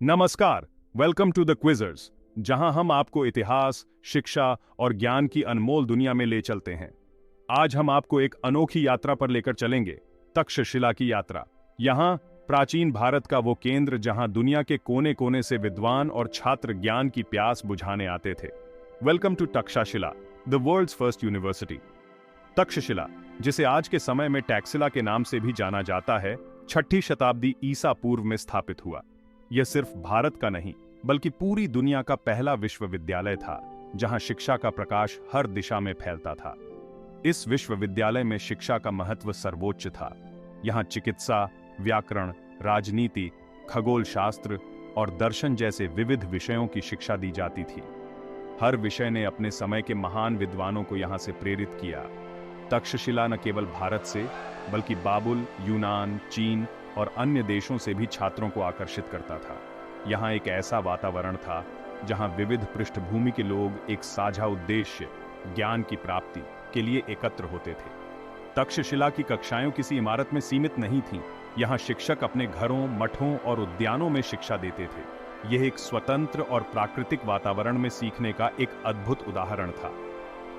नमस्कार, welcome to the क्विजर्स, जहां हम आपको इतिहास, शिक्षा और ज्ञान की अनमोल दुनिया में ले चलते हैं। आज हम आपको एक अनोखी यात्रा पर लेकर चलेंगे, तक्षशिला की यात्रा। यहाँ प्राचीन भारत का वो केंद्र जहां दुनिया के कोने कोने से विद्वान और छात्र ज्ञान की प्यास बुझाने आते थे। Welcome to Takshashila, the world's first university. Takshashila, जिसे आज के समय में टैक्सिला के नाम से भी जाना जाता है, 6ठी शताब्दी ईसा पूर्व में स्थापित हुआ। यह सिर्फ भारत का नहीं, बल्कि पूरी दुनिया का पहला विश्वविद्यालय था, जहां शिक्षा का प्रकाश हर दिशा में फैलता था। इस विश्वविद्यालय में शिक्षा का महत्व सर्वोच्च था। यहाँ चिकित्सा, व्याकरण, राजनीति, खगोल शास्त्र और दर्शन जैसे विविध विषयों की शिक्षा दी जाती थी। हर विषय ने अपने समय के महान विद्वानों को यहाँ से प्रेरित किया। तक्षशिला न केवल भारत से, बल्कि बाबुल, यूनान, चीन और अन्य देशों से भी छात्रों को आकर्षित करता था। यहाँ एक ऐसा वातावरण था जहाँ विविध पृष्ठभूमि के लोग एक साझा उद्देश्य, ज्ञान की प्राप्ति के लिए एकत्र होते थे। तक्षशिला की कक्षाएं किसी इमारत में सीमित नहीं थीं। यहाँ शिक्षक अपने घरों, मठों और उद्यानों में शिक्षा देते थे। यह एक स्वतंत्र और प्राकृतिक वातावरण में सीखने का एक अद्भुत उदाहरण था।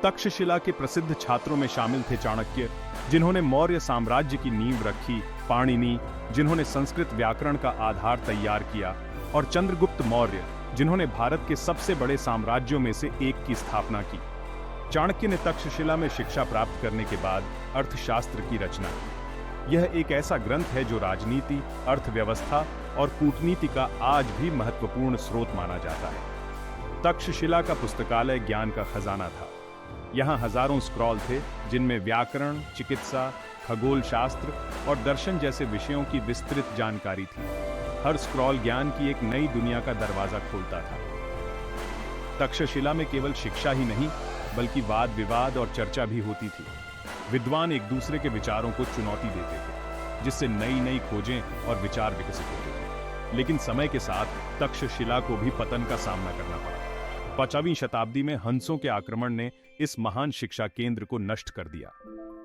तक्षशिला के प्रसिद्ध छात्रों में शामिल थे चाणक्य, जिन्होंने मौर्य साम्राज्य की नींव रखी, पाणिनि, जिन्होंने संस्कृत व्याकरण का आधार तैयार किया, और चंद्रगुप्त मौर्य, जिन्होंने भारत के सबसे बड़े साम्राज्यों में से एक की स्थापना की। चाणक्य ने तक्षशिला में शिक्षा प्राप्त करने के बाद अर्थशास्त्र की रचना की। यह एक ऐसा ग्रंथ है जो राजनीति, अर्थव्यवस्था और कूटनीति का आज भी महत्वपूर्ण स्रोत माना जाता है। तक्षशिला का पुस्तकालय ज्ञान का खजाना था। यहाँ हजारों स्क्रॉल थे, जिनमें व्याकरण, चिकित्सा, खगोल शास्त्र और दर्शन जैसे विषयों की विस्तृत जानकारी थी। हर स्क्रॉल ज्ञान की एक नई दुनिया का दरवाजा खोलता था। तक्षशिला में केवल शिक्षा ही नहीं, बल्कि वाद विवाद और चर्चा भी होती थी। विद्वान एक दूसरे के विचारों को चुनौती देते थे, जिससे नई नई खोजें और विचार विकसित होते थे। लेकिन समय के साथ तक्षशिला को भी पतन का सामना करना पड़ा। 5वीं शताब्दी में हंसों के आक्रमण ने इस महान शिक्षा केंद्र को नष्ट कर दिया।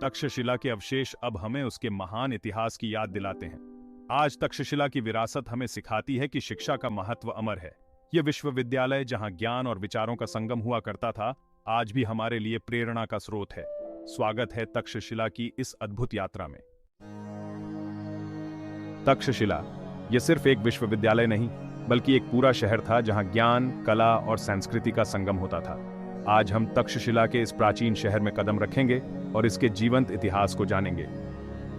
तक्षशिला के अवशेष अब हमें उसके महान इतिहास की याद दिलाते हैं। आज तक्षशिला की विरासत हमें सिखाती है कि शिक्षा का महत्व अमर है। यह विश्वविद्यालय, जहां ज्ञान और विचारों का संगम हुआ करता था, आज भी हमारे लिए प्रेरणा का स्रोत है। स्वागत है तक्षशिला की इस अद्भुत यात्रा में। तक्षशिला यह सिर्फ एक विश्वविद्यालय नहीं, बल्कि एक पूरा शहर था जहां ज्ञान, कला और संस्कृति का संगम होता था। आज हम तक्षशिला के इस प्राचीन शहर में कदम रखेंगे और इसके जीवंत इतिहास को जानेंगे।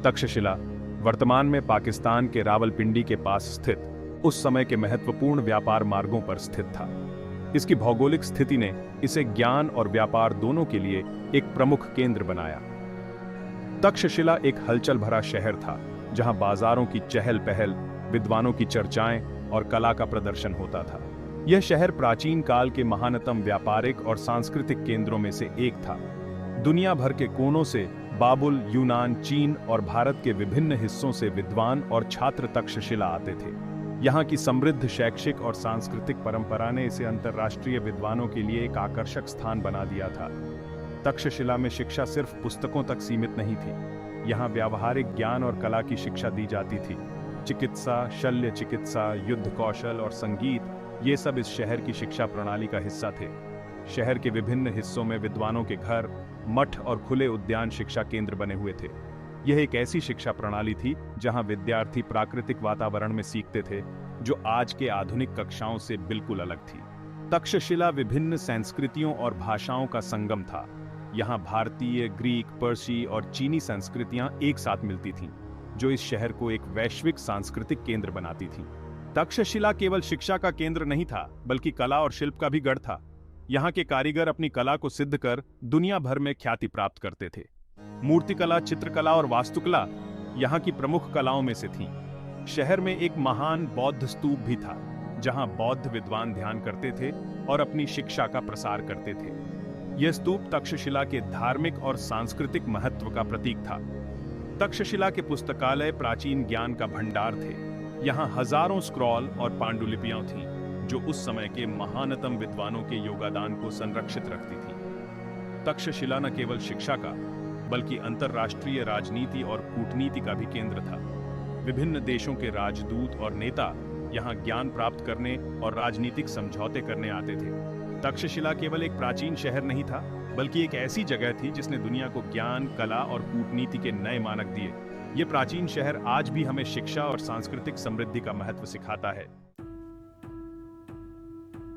तक्षशिला वर्तमान में पाकिस्तान के रावलपिंडी के पास स्थित उस समय के महत्वपूर्ण व्यापार मार्गों पर स्थित था। इसकी भौगोलिक स्थिति ने इसे ज्ञान और व्यापार दोनों के लिए एक प्रमुख केंद्र बनाया। तक्षशिला एक हलचल भरा शहर था, जहां बाजारों की चहल पहल, विद्वानों की चर्चाएं और कला का प्रदर्शन होता था। यह शहर प्राचीन काल के महानतम व्यापारिक और सांस्कृतिक केंद्रों में से एक था। दुनिया भर के कोनों से बाबुल, यूनान, चीन और भारत के विभिन्न हिस्सों से विद्वान और छात्र तक्षशिला आते थे। यहाँ की समृद्ध शैक्षिक और सांस्कृतिक परंपरा ने इसे अंतर्राष्ट्रीय विद्वानों के लिए एक आकर्षक स्थान बना दिया था। तक्षशिला में शिक्षा सिर्फ पुस्तकों तक सीमित नहीं थी। यहाँ व्यावहारिक ज्ञान और कला की शिक्षा दी जाती थी। चिकित्सा, शल्य चिकित्सा, युद्ध कौशल और संगीत, ये सब इस शहर की शिक्षा प्रणाली का हिस्सा थे। शहर के विभिन्न हिस्सों में विद्वानों के घर, मठ और खुले उद्यान शिक्षा केंद्र बने हुए थे। यह एक ऐसी शिक्षा प्रणाली थी जहां विद्यार्थी प्राकृतिक वातावरण में सीखते थे, जो आज के आधुनिक कक्षाओं से बिल्कुल अलग थी। तक्षशिला विभिन्न संस्कृतियों और भाषाओं का संगम था। यहाँ भारतीय, ग्रीक, पर्सी और चीनी संस्कृतियां एक साथ मिलती थीं, जो इस शहर को एक वैश्विक सांस्कृतिक केंद्र बनाती थी। तक्षशिला केवल शिक्षा का केंद्र नहीं था, बल्कि कला और शिल्प का भी गढ़ था। यहाँ के कारीगर अपनी कला को सिद्ध कर दुनिया भर में ख्याति प्राप्त करते थे। मूर्तिकला, चित्रकला और वास्तुकला यहाँ की प्रमुख कलाओं में से थीं। शहर में एक महान बौद्ध स्तूप भी था, जहाँ बौद्ध विद्वान ध्यान करते थे और अपनी शिक्षा का प्रसार करते थे। यह स्तूप तक्षशिला के धार्मिक और सांस्कृतिक महत्व का प्रतीक था। तक्षशिला के पुस्तकालय प्राचीन ज्ञान का भंडार थे। यहाँ हजारों स्क्रॉल और पांडुलिपियां थीं, जो उस समय के महानतम विद्वानों के योगदान को संरक्षित रखती थीं। तक्षशिला न केवल शिक्षा का, बल्कि अंतर्राष्ट्रीय राजनीति और कूटनीति का भी केंद्र था। विभिन्न देशों के राजदूत और नेता यहाँ ज्ञान प्राप्त करने और राजनीतिक समझौते करने आते थे। तक्षशिला केवल एक प्राचीन शहर नहीं था, बल्कि एक ऐसी जगह थी जिसने दुनिया को ज्ञान, कला और कूटनीति के नए मानक दिए। ये प्राचीन शहर आज भी हमें शिक्षा और सांस्कृतिक समृद्धि का महत्व सिखाता है।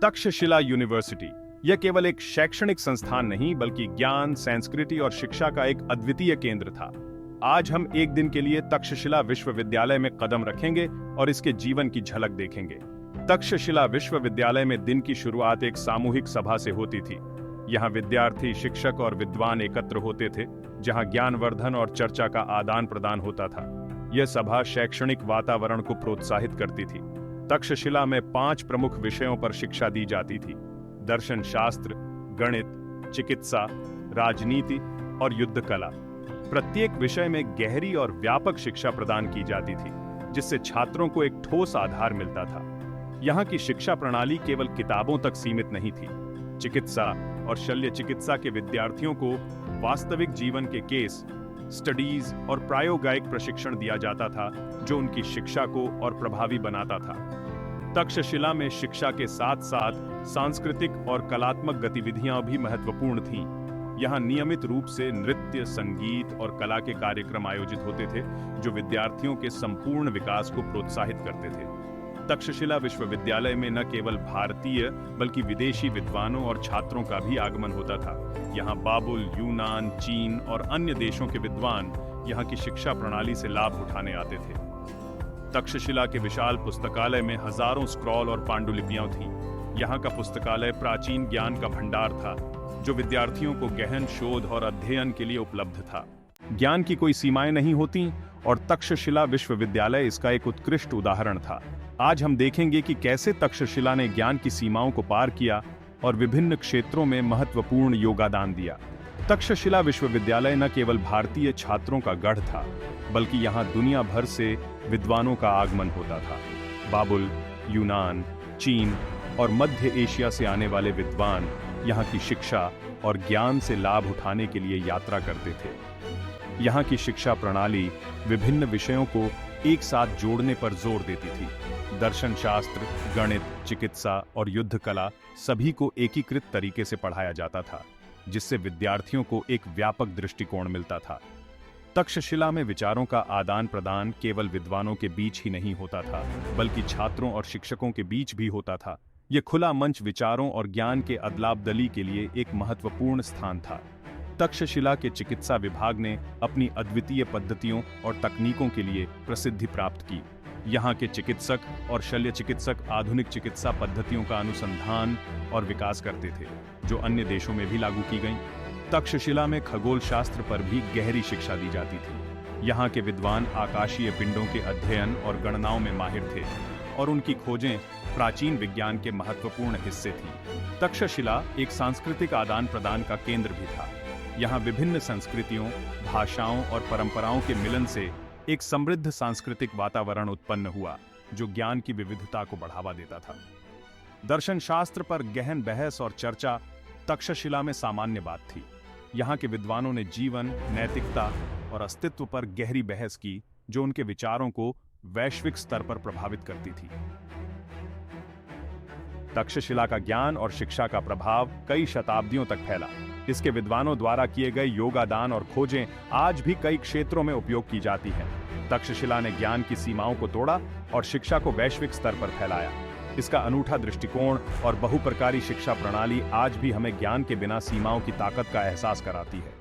तक्षशिला यूनिवर्सिटी यह केवल एक शैक्षणिक संस्थान नहीं, बल्कि ज्ञान, संस्कृति और शिक्षा का एक अद्वितीय केंद्र था। आज हम एक दिन के लिए तक्षशिला विश्वविद्यालय में कदम रखेंगे और इसके जीवन की झलक देखेंगे। तक्षशिला विश्वविद्यालय में दिन की शुरुआत एक सामूहिक सभा से होती थी। यहाँ विद्यार्थी, शिक्षक और विद्वान एकत्र होते थे, जहाँ ज्ञानवर्धन और चर्चा का आदान प्रदान होता था। यह सभा शैक्षणिक वातावरण को प्रोत्साहित करती थी। तक्षशिला में 5 प्रमुख विषयों पर शिक्षा दी जाती थी: दर्शन शास्त्र, गणित, चिकित्सा, राजनीति और युद्ध कला। प्रत्येक विषय में गहरी और व्यापक शिक्षा प्रदान की जाती थी, जिससे छात्रों को एक ठोस आधार मिलता था। यहाँ की शिक्षा प्रणाली केवल किताबों तक सीमित नहीं थी। चिकित्सा और शल्य चिकित्सा के विद्यार्थियों को वास्तविक जीवन के केस स्टडीज और प्रायोगिक प्रशिक्षण दिया जाता था, जो उनकी शिक्षा को और प्रभावी बनाता था। तक्षशिला में शिक्षा के साथ साथ सांस्कृतिक और कलात्मक गतिविधियां भी महत्वपूर्ण थीं। यहाँ नियमित रूप से नृत्य, संगीत और कला के कार्यक्रम आयोजित होते थे, जो विद्यार्थियों के संपूर्ण विकास को प्रोत्साहित करते थे। तक्षशिला विश्वविद्यालय में न केवल भारतीय बल्कि विदेशी विद्वानों और छात्रों का भी आगमन होता था। यहाँ बाबुल, यूनान, चीन और अन्य देशों के विद्वान यहाँ की शिक्षा प्रणाली से लाभ उठाने आते थे। तक्षशिला के विशाल पुस्तकालय में हजारों स्क्रॉल और पांडुलिपियां थीं। यहाँ का पुस्तकालय प्राचीन ज्ञान का भंडार था, जो विद्यार्थियों को गहन शोध और अध्ययन के लिए उपलब्ध था। ज्ञान की कोई सीमाएं नहीं होती और तक्षशिला विश्वविद्यालय इसका एक उत्कृष्ट उदाहरण था। आज हम देखेंगे कि कैसे तक्षशिला ने ज्ञान की सीमाओं को पार किया और विभिन्न क्षेत्रों में महत्वपूर्ण योगदान दिया। तक्षशिला विश्वविद्यालय न केवल भारतीय छात्रों का गढ़ था, बल्कि यहाँ दुनिया भर से विद्वानों का आगमन होता था। बाबुल, यूनान, चीन और मध्य एशिया से आने वाले विद्वान यहाँ की शिक्षा और ज्ञान से लाभ उठाने के लिए यात्रा करते थे। यहाँ की शिक्षा प्रणाली विभिन्न विषयों को एक साथ जोड़ने पर जोर देती थी। दर्शन शास्त्र, गणित, चिकित्सा और युद्ध कला सभी को एकीकृत तरीके से पढ़ाया जाता था, जिससे विद्यार्थियों को एक व्यापक दृष्टिकोण मिलता था। तक्षशिला में विचारों का आदान प्रदान केवल विद्वानों के बीच ही नहीं होता था, बल्कि छात्रों और शिक्षकों के बीच भी होता था। यह खुला मंच विचारों और ज्ञान के अदला-बदली के लिए एक महत्वपूर्ण स्थान था। तक्षशिला के चिकित्सा विभाग ने अपनी अद्वितीय पद्धतियों और तकनीकों के लिए प्रसिद्धि प्राप्त की। यहाँ के चिकित्सक और शल्य चिकित्सक आधुनिक चिकित्सा पद्धतियों का अनुसंधान और विकास करते थे, जो अन्य देशों में भी लागू की गईं। तक्षशिला में खगोल शास्त्र पर भी गहरी शिक्षा दी जाती थी। यहाँ के विद्वान आकाशीय पिंडों के अध्ययन और गणनाओं में माहिर थे, और उनकी खोजें प्राचीन विज्ञान के महत्वपूर्ण हिस्से थीं। तक्षशिला एक सांस्कृतिक आदान प्रदान का केंद्र भी था। यहाँ विभिन्न संस्कृतियों, भाषाओं और परंपराओं के मिलन से एक समृद्ध सांस्कृतिक वातावरण उत्पन्न हुआ, जो ज्ञान की विविधता को बढ़ावा देता था। दर्शन शास्त्र पर गहन बहस और चर्चा तक्षशिला में सामान्य बात थी। यहाँ के विद्वानों ने जीवन, नैतिकता और अस्तित्व पर गहरी बहस की, जो उनके विचारों को वैश्विक स्तर पर प्रभावित करती थी। तक्षशिला का ज्ञान और शिक्षा का प्रभाव कई शताब्दियों तक फैला। इसके विद्वानों द्वारा किए गए योगदान और खोजें आज भी कई क्षेत्रों में उपयोग की जाती हैं। तक्षशिला ने ज्ञान की सीमाओं को तोड़ा और शिक्षा को वैश्विक स्तर पर फैलाया। इसका अनूठा दृष्टिकोण और बहुप्रकारी शिक्षा प्रणाली आज भी हमें ज्ञान के बिना सीमाओं की ताकत का एहसास कराती है।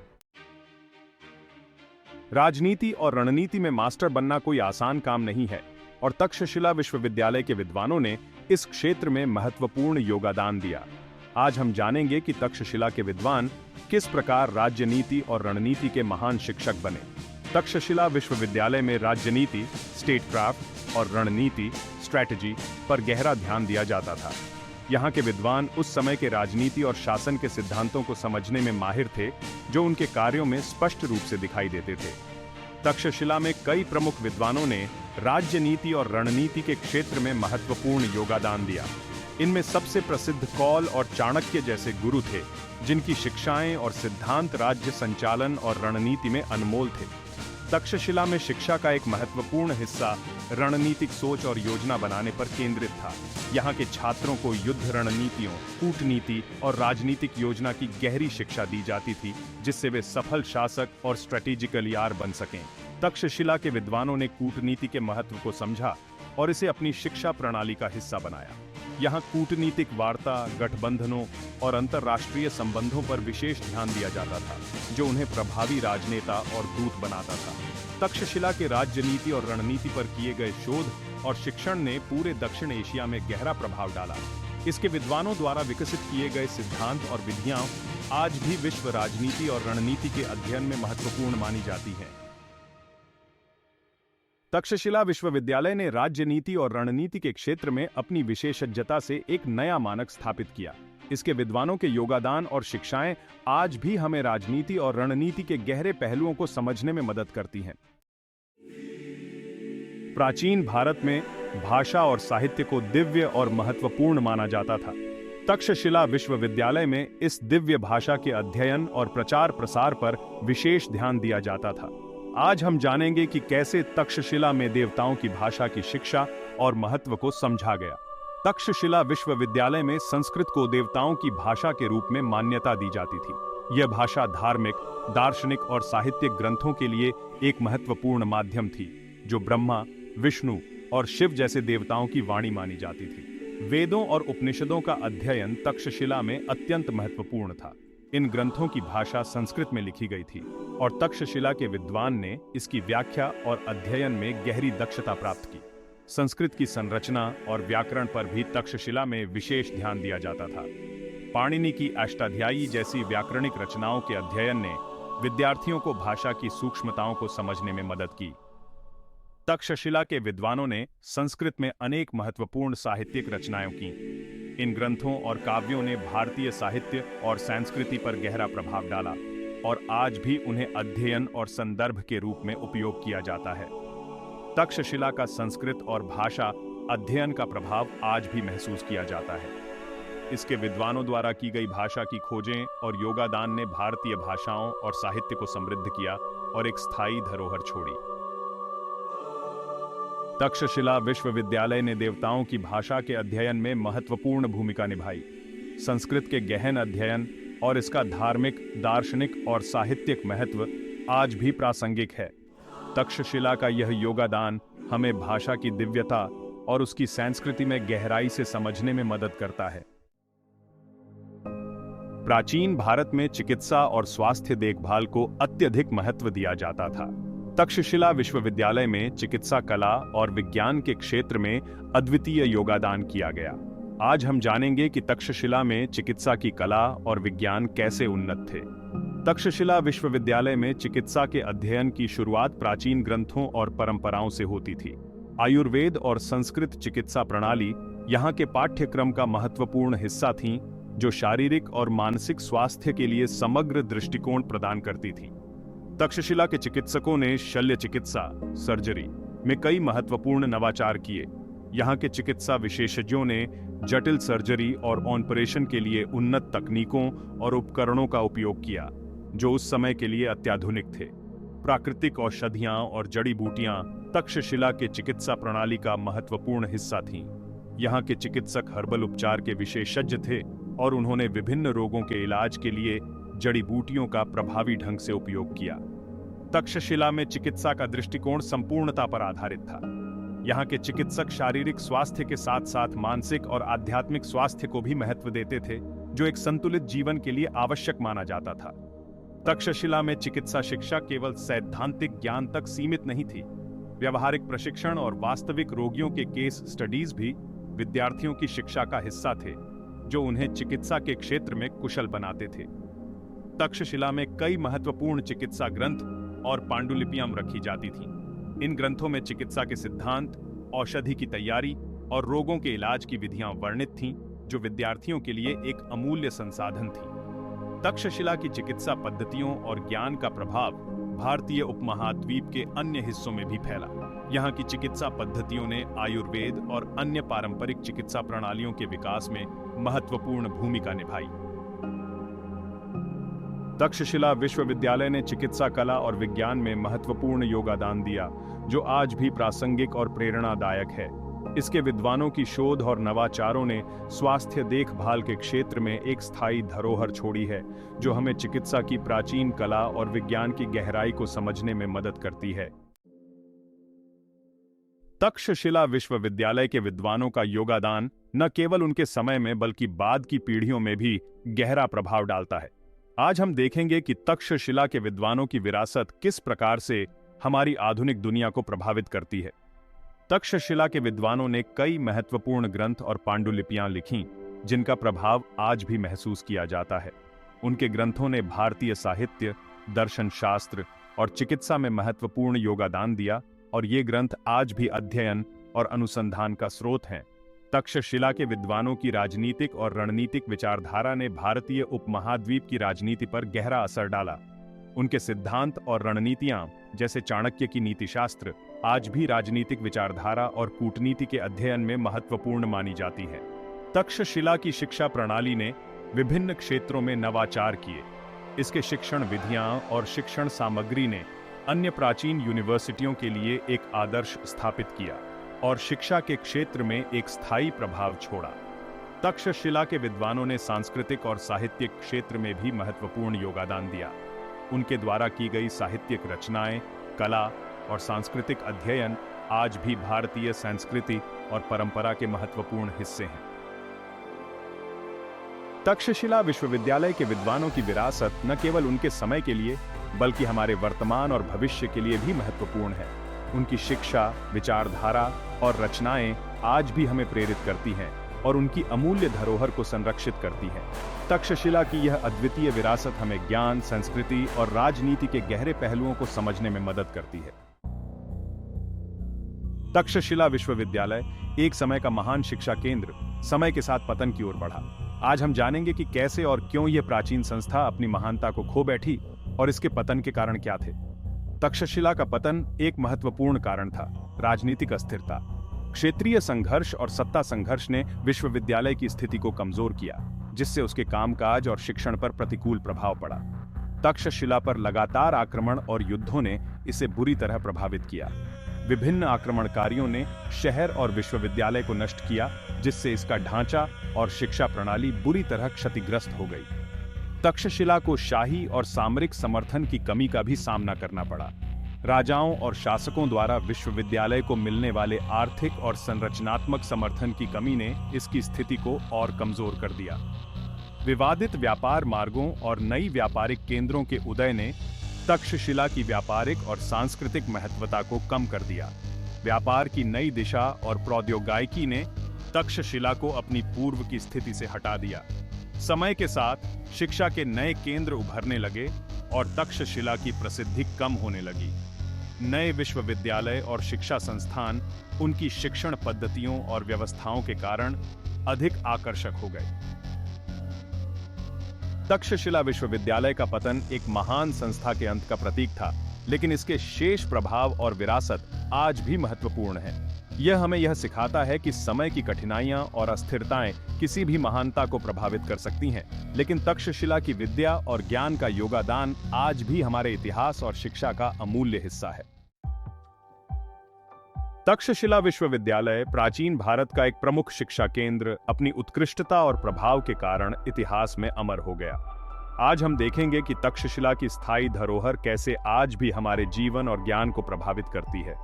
राजनीति और रणनीति में मास्टर बनना कोई आसान काम नहीं है, और तक्षशिला विश्वविद्यालय के विद्वानों ने इस क्षेत्र में महत्वपूर्ण योगदान दिया। आज हम जानेंगे कि तक्षशिला के विद्वान किस प्रकार राज्यनीति और रणनीति के महान शिक्षक बने। तक्षशिला विश्वविद्यालय में राज्यनीति, स्टेटक्राफ्ट और रणनीति, स्ट्रैटेजी पर गहरा ध्यान दिया जाता था। यहाँ के विद्वान उस समय के राजनीति और शासन के सिद्धांतों को समझने में माहिर थे, जो उनके कार्यों में स्पष्ट रूप से दिखाई देते थे। तक्षशिला में कई प्रमुख विद्वानों ने राज्यनीति और रणनीति के क्षेत्र में महत्वपूर्ण योगदान दिया। इनमें सबसे प्रसिद्ध कौल और चाणक्य जैसे गुरु थे, जिनकी शिक्षाएं और सिद्धांत राज्य संचालन और रणनीति में अनमोल थे। तक्षशिला में शिक्षा का एक महत्वपूर्ण हिस्सा रणनीतिक सोच और योजना बनाने पर केंद्रित था। यहाँ के छात्रों को युद्ध रणनीतियों, कूटनीति और राजनीतिक योजना की गहरी शिक्षा दी जाती थी, जिससे वे सफल शासक और स्ट्रेटेजिकल लीडर बन सकें। तक्षशिला के विद्वानों ने कूटनीति के महत्व को समझा और इसे अपनी शिक्षा प्रणाली का हिस्सा बनाया। यहाँ कूटनीतिक वार्ता, गठबंधनों और अंतर्राष्ट्रीय संबंधों पर विशेष ध्यान दिया जाता था, जो उन्हें प्रभावी राजनेता और दूत बनाता था। तक्षशिला के राजनीति और रणनीति पर किए गए शोध और शिक्षण ने पूरे दक्षिण एशिया में गहरा प्रभाव डाला। इसके विद्वानों द्वारा विकसित किए गए सिद्धांत और विधियां आज भी विश्व राजनीति और रणनीति के अध्ययन में महत्वपूर्ण मानी जाती हैं। तक्षशिला विश्वविद्यालय ने राजनीति और रणनीति के क्षेत्र में अपनी विशेषज्ञता से एक नया मानक स्थापित किया। इसके विद्वानों के योगदान और शिक्षाएं आज भी हमें राजनीति और रणनीति के गहरे पहलुओं को समझने में मदद करती हैं। प्राचीन भारत में भाषा और साहित्य को दिव्य और महत्वपूर्ण माना जाता था। तक्षशिला विश्वविद्यालय में इस दिव्य भाषा के अध्ययन और प्रचार प्रसार पर विशेष ध्यान दिया जाता था। आज हम जानेंगे कि कैसे तक्षशिला में देवताओं की भाषा की शिक्षा और महत्व को समझा गया। तक्षशिला विश्वविद्यालय में संस्कृत को देवताओं की भाषा के रूप में मान्यता दी जाती थी। यह भाषा धार्मिक, दार्शनिक और साहित्यिक ग्रंथों के लिए एक महत्वपूर्ण माध्यम थी, जो ब्रह्मा, विष्णु और शिव जैसे देवताओं की वाणी मानी जाती थी। वेदों और उपनिषदों का अध्ययन तक्षशिला में अत्यंत महत्वपूर्ण था। इन ग्रंथों की भाषा संस्कृत में लिखी गई थी और तक्षशिला के विद्वान ने इसकी व्याख्या और अध्ययन में गहरी दक्षता प्राप्त की। संस्कृत की संरचना और व्याकरण पर भी तक्षशिला में विशेष ध्यान दिया जाता था। पाणिनि की अष्टाध्यायी जैसी व्याकरणिक रचनाओं के अध्ययन ने विद्यार्थियों को भाषा की सूक्ष्मताओं को समझने में मदद की। तक्षशिला के विद्वानों ने संस्कृत में अनेक महत्वपूर्ण साहित्यिक रचनाएं की। इन ग्रंथों और काव्यों ने भारतीय साहित्य और संस्कृति पर गहरा प्रभाव डाला और आज भी उन्हें अध्ययन और संदर्भ के रूप में उपयोग किया जाता है। तक्षशिला का संस्कृत और भाषा अध्ययन का प्रभाव आज भी महसूस किया जाता है। इसके विद्वानों द्वारा की गई भाषा की खोजें और योगदान ने भारतीय भाषाओं और साहित्य को समृद्ध किया और एक स्थायी धरोहर छोड़ी। तक्षशिला विश्वविद्यालय ने देवताओं की भाषा के अध्ययन में महत्वपूर्ण भूमिका निभाई। संस्कृत के गहन अध्ययन और इसका धार्मिक, दार्शनिक और साहित्यिक महत्व आज भी प्रासंगिक है। तक्षशिला का यह योगदान हमें भाषा की दिव्यता और उसकी संस्कृति में गहराई से समझने में मदद करता है। प्राचीन भारत में चिकित्सा और स्वास्थ्य देखभाल को अत्यधिक महत्व दिया जाता था। तक्षशिला विश्वविद्यालय में चिकित्सा कला और विज्ञान के क्षेत्र में अद्वितीय योगदान किया गया। आज हम जानेंगे कि तक्षशिला में चिकित्सा की कला और विज्ञान कैसे उन्नत थे। तक्षशिला विश्वविद्यालय में चिकित्सा के अध्ययन की शुरुआत प्राचीन ग्रंथों और परंपराओं से होती थी। आयुर्वेद और संस्कृत चिकित्सा प्रणाली यहाँ के पाठ्यक्रम का महत्वपूर्ण हिस्सा थीं, जो शारीरिक और मानसिक स्वास्थ्य के लिए समग्र दृष्टिकोण प्रदान करती थी। तक्षशिला के चिकित्सकों ने शल्य चिकित्सा, सर्जरी में कई महत्वपूर्ण नवाचार किए। यहाँ के चिकित्सा विशेषज्ञों ने जटिल सर्जरी और ऑपरेशन के लिए उन्नत तकनीकों और उपकरणों का उपयोग किया, जो उस समय के लिए अत्याधुनिक थे। प्राकृतिक औषधियां और जड़ी बूटियां तक्षशिला के चिकित्सा प्रणाली का महत्वपूर्ण हिस्सा थीं। यहाँ के चिकित्सक हर्बल उपचार के विशेषज्ञ थे और उन्होंने विभिन्न रोगों के इलाज के लिए जड़ी बूटियों का प्रभावी ढंग से उपयोग किया। तक्षशिला में चिकित्सा का दृष्टिकोण संपूर्णता पर आधारित था। यहाँ के चिकित्सक शारीरिक स्वास्थ्य के साथ साथ मानसिक और आध्यात्मिक स्वास्थ्य को भी महत्व देते थे, जो एक संतुलित जीवन के लिए आवश्यक माना जाता था। तक्षशिला में चिकित्सा शिक्षा केवल सैद्धांतिक ज्ञान तक सीमित नहीं थी। व्यवहारिक प्रशिक्षण और वास्तविक रोगियों के केस स्टडीज भी विद्यार्थियों की शिक्षा का हिस्सा थे, जो उन्हें चिकित्सा के क्षेत्र में कुशल बनाते थे। तक्षशिला में कई महत्वपूर्ण चिकित्सा ग्रंथ और पांडुलिपियां रखी जाती थीं। इन ग्रंथों में चिकित्सा के सिद्धांत, औषधि की तैयारी और रोगों के इलाज की विधियां वर्णित थीं, जो विद्यार्थियों के लिए एक अमूल्य संसाधन थी। तक्षशिला की चिकित्सा पद्धतियों और ज्ञान का प्रभाव भारतीय उपमहाद्वीप के अन्य हिस्सों में भी फैला। यहाँ की चिकित्सा पद्धतियों ने आयुर्वेद और अन्य पारंपरिक चिकित्सा प्रणालियों के विकास में महत्वपूर्ण भूमिका निभाई। तक्षशिला विश्वविद्यालय ने चिकित्सा कला और विज्ञान में महत्वपूर्ण योगदान दिया, जो आज भी प्रासंगिक और प्रेरणादायक है। इसके विद्वानों की शोध और नवाचारों ने स्वास्थ्य देखभाल के क्षेत्र में एक स्थायी धरोहर छोड़ी है, जो हमें चिकित्सा की प्राचीन कला और विज्ञान की गहराई को समझने में मदद करती है। तक्षशिला विश्वविद्यालय के विद्वानों का योगदान न केवल उनके समय में बल्कि बाद की पीढ़ियों में भी गहरा प्रभाव डालता है। आज हम देखेंगे कि तक्षशिला के विद्वानों की विरासत किस प्रकार से हमारी आधुनिक दुनिया को प्रभावित करती है। तक्षशिला के विद्वानों ने कई महत्वपूर्ण ग्रंथ और पांडुलिपियां लिखीं, जिनका प्रभाव आज भी महसूस किया जाता है। उनके ग्रंथों ने भारतीय साहित्य, दर्शन शास्त्र और चिकित्सा में महत्वपूर्ण योगदान दिया, और ये ग्रंथ आज भी अध्ययन और अनुसंधान का स्रोत हैं। तक्षशिला के विद्वानों की राजनीतिक और रणनीतिक विचारधारा ने भारतीय उपमहाद्वीप की राजनीति पर गहरा असर डाला। उनके सिद्धांत और रणनीतियां, जैसे चाणक्य की नीतिशास्त्र, आज भी राजनीतिक विचारधारा और कूटनीति के अध्ययन में महत्वपूर्ण मानी जाती है। तक्षशिला की शिक्षा प्रणाली ने विभिन्न क्षेत्रों में नवाचार किए। इसके शिक्षण विधियां और शिक्षण सामग्री ने अन्य प्राचीन यूनिवर्सिटियों के लिए एक आदर्श स्थापित किया और शिक्षा के क्षेत्र में एक स्थायी प्रभाव छोड़ा। तक्षशिला के विद्वानों ने सांस्कृतिक और साहित्यिक क्षेत्र में भी महत्वपूर्ण योगदान दिया। उनके द्वारा की गई साहित्यिक रचनाएं, कला और सांस्कृतिक अध्ययन आज भी भारतीय संस्कृति और परंपरा के महत्वपूर्ण हिस्से हैं। तक्षशिला विश्वविद्यालय के विद्वानों की विरासत न केवल उनके समय के लिए बल्कि हमारे वर्तमान और भविष्य के लिए भी महत्वपूर्ण है। उनकी शिक्षा, विचारधारा और रचनाएं आज भी हमें प्रेरित करती हैं और उनकी अमूल्य धरोहर को संरक्षित करती हैं। तक्षशिला की यह अद्वितीय विरासत हमें ज्ञान, संस्कृति और राजनीति के गहरे पहलुओं को समझने में मदद करती है। तक्षशिला विश्वविद्यालय एक समय का महान शिक्षा केंद्र समय के साथ पतन की ओर बढ़ा। आज हम जानेंगे कि कैसे और क्यों यह प्राचीन संस्था अपनी महानता को खो बैठी और इसके पतन के कारण क्या थे। तक्षशिला का पतन एक महत्वपूर्ण कारण था राजनीतिक अस्थिरता। क्षेत्रीय संघर्ष और सत्ता संघर्ष ने विश्वविद्यालय की स्थिति को कमजोर किया, जिससे उसके कामकाज और शिक्षण पर प्रतिकूल प्रभाव पड़ा। तक्षशिला पर लगातार आक्रमण और युद्धों ने इसे बुरी तरह प्रभावित किया। विभिन्न आक्रमणकारियों ने शहर और विश्वविद्यालय को नष्ट किया, जिससे इसका ढांचा और शिक्षा प्रणाली बुरी तरह क्षतिग्रस्त हो गई। तक्षशिला को शाही और सामरिक समर्थन की कमी का भी सामना करना पड़ा। राजाओं और शासकों द्वारा विश्वविद्यालय को मिलने वाले आर्थिक और संरचनात्मक समर्थन की कमी ने इसकी स्थिति को और कमजोर कर दिया। विवादित व्यापार मार्गों और नई व्यापारिक केंद्रों के उदय ने तक्षशिला की व्यापारिक और सांस्कृतिक महत्वता को कम कर दिया। व्यापार की नई दिशा और प्रौद्योगिकी ने तक्षशिला को अपनी पूर्व की स्थिति से हटा दिया। समय के साथ शिक्षा के नए केंद्र उभरने लगे और तक्षशिला की प्रसिद्धि कम होने लगी। नए विश्वविद्यालय और शिक्षा संस्थान उनकी शिक्षण पद्धतियों और व्यवस्थाओं के कारण अधिक आकर्षक हो गए। तक्षशिला विश्वविद्यालय का पतन एक महान संस्था के अंत का प्रतीक था, लेकिन इसके शेष प्रभाव और विरासत आज भी महत्वपूर्ण है। यह हमें यह सिखाता है कि समय की कठिनाइयां और अस्थिरताएं किसी भी महानता को प्रभावित कर सकती हैं, लेकिन तक्षशिला की विद्या और ज्ञान का योगदान आज भी हमारे इतिहास और शिक्षा का अमूल्य हिस्सा है। तक्षशिला विश्वविद्यालय प्राचीन भारत का एक प्रमुख शिक्षा केंद्र अपनी उत्कृष्टता और प्रभाव के कारण इतिहास में अमर हो गया। आज हम देखेंगे कि तक्षशिला की स्थायी धरोहर कैसे आज भी हमारे जीवन और ज्ञान को प्रभावित करती है।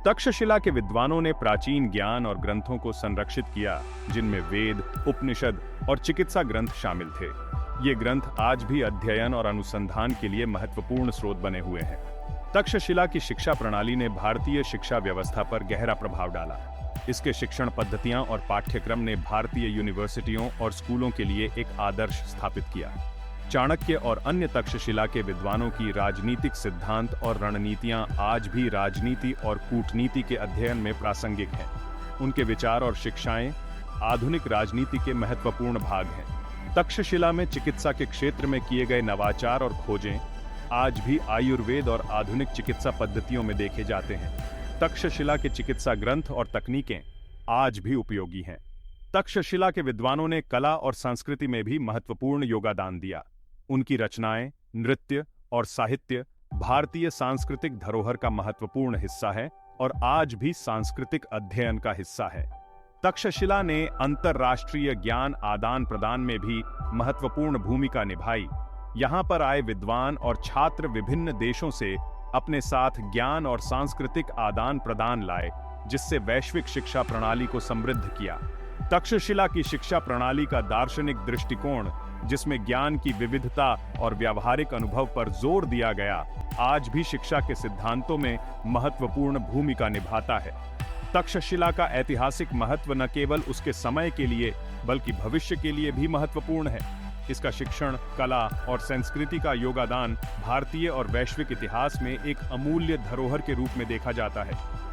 तक्षशिला के विद्वानों ने प्राचीन ज्ञान और ग्रंथों को संरक्षित किया, जिनमें वेद, उपनिषद और चिकित्सा ग्रंथ शामिल थे। ये ग्रंथ आज भी अध्ययन और अनुसंधान के लिए महत्वपूर्ण स्रोत बने हुए हैं। तक्षशिला की शिक्षा प्रणाली ने भारतीय शिक्षा व्यवस्था पर गहरा प्रभाव डाला। इसके शिक्षण पद्धतियां और पाठ्यक्रम ने भारतीय यूनिवर्सिटियों और स्कूलों के लिए एक आदर्श स्थापित किया। चाणक्य और अन्य तक्षशिला के विद्वानों की राजनीतिक सिद्धांत और रणनीतियां आज भी राजनीति और कूटनीति के अध्ययन में प्रासंगिक हैं। उनके विचार और शिक्षाएं आधुनिक राजनीति के महत्वपूर्ण भाग हैं। तक्षशिला में चिकित्सा के क्षेत्र में किए गए नवाचार और खोजें आज भी आयुर्वेद और आधुनिक चिकित्सा पद्धतियों में देखे जाते हैं। तक्षशिला के चिकित्सा ग्रंथ और तकनीकें आज भी उपयोगी हैं। तक्षशिला के विद्वानों ने कला और संस्कृति में भी महत्वपूर्ण योगदान दिया। उनकी रचनाएं नृत्य और साहित्य भारतीय सांस्कृतिक धरोहर का महत्वपूर्ण हिस्सा है और आज भी सांस्कृतिक अध्ययन का हिस्सा है। तक्षशिला ने अंतरराष्ट्रीय ज्ञान आदान प्रदान में भी महत्वपूर्ण भूमिका निभाई। यहाँ पर आए विद्वान और छात्र विभिन्न देशों से अपने साथ ज्ञान और सांस्कृतिक आदान प्रदान लाए, जिससे वैश्विक शिक्षा प्रणाली को समृद्ध किया। तक्षशिला की शिक्षा प्रणाली का दार्शनिक दृष्टिकोण, जिसमें ज्ञान की विविधता और व्यावहारिक अनुभव पर जोर दिया गया, आज भी शिक्षा के सिद्धांतों में महत्वपूर्ण भूमिका निभाता है। तक्षशिला का ऐतिहासिक महत्व न केवल उसके समय के लिए बल्कि भविष्य के लिए भी महत्वपूर्ण है। इसका शिक्षण, कला और संस्कृति का योगदान भारतीय और वैश्विक इतिहास में एक अमूल्य धरोहर के रूप में देखा जाता है।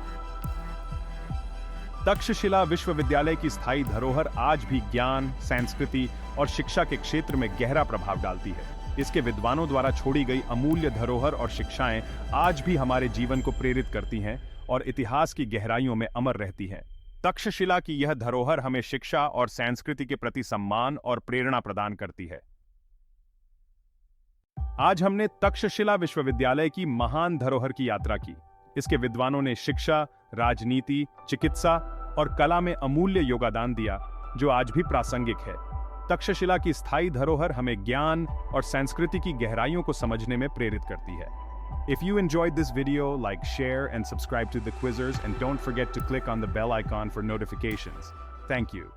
तक्षशिला विश्वविद्यालय की स्थायी धरोहर आज भी ज्ञान, संस्कृति और शिक्षा के क्षेत्र में गहरा प्रभाव डालती है। इसके विद्वानों द्वारा छोड़ी गई अमूल्य धरोहर और शिक्षाएं आज भी हमारे जीवन को प्रेरित करती हैं और इतिहास की गहराइयों में अमर रहती हैं। तक्षशिला की यह धरोहर हमें शिक्षा और संस्कृति के प्रति सम्मान और प्रेरणा प्रदान करती है। आज हमने तक्षशिला विश्वविद्यालय की महान धरोहर की यात्रा की। इसके विद्वानों ने शिक्षा, राजनीति, चिकित्सा और कला में अमूल्य योगदान दिया, जो आज भी प्रासंगिक है। तक्षशिला की स्थायी धरोहर हमें ज्ञान और संस्कृति की गहराइयों को समझने में प्रेरित करती है। If you enjoyed this video, like, share, and subscribe to the Quizzers, and don't forget to click on the bell icon for notifications. Thank you.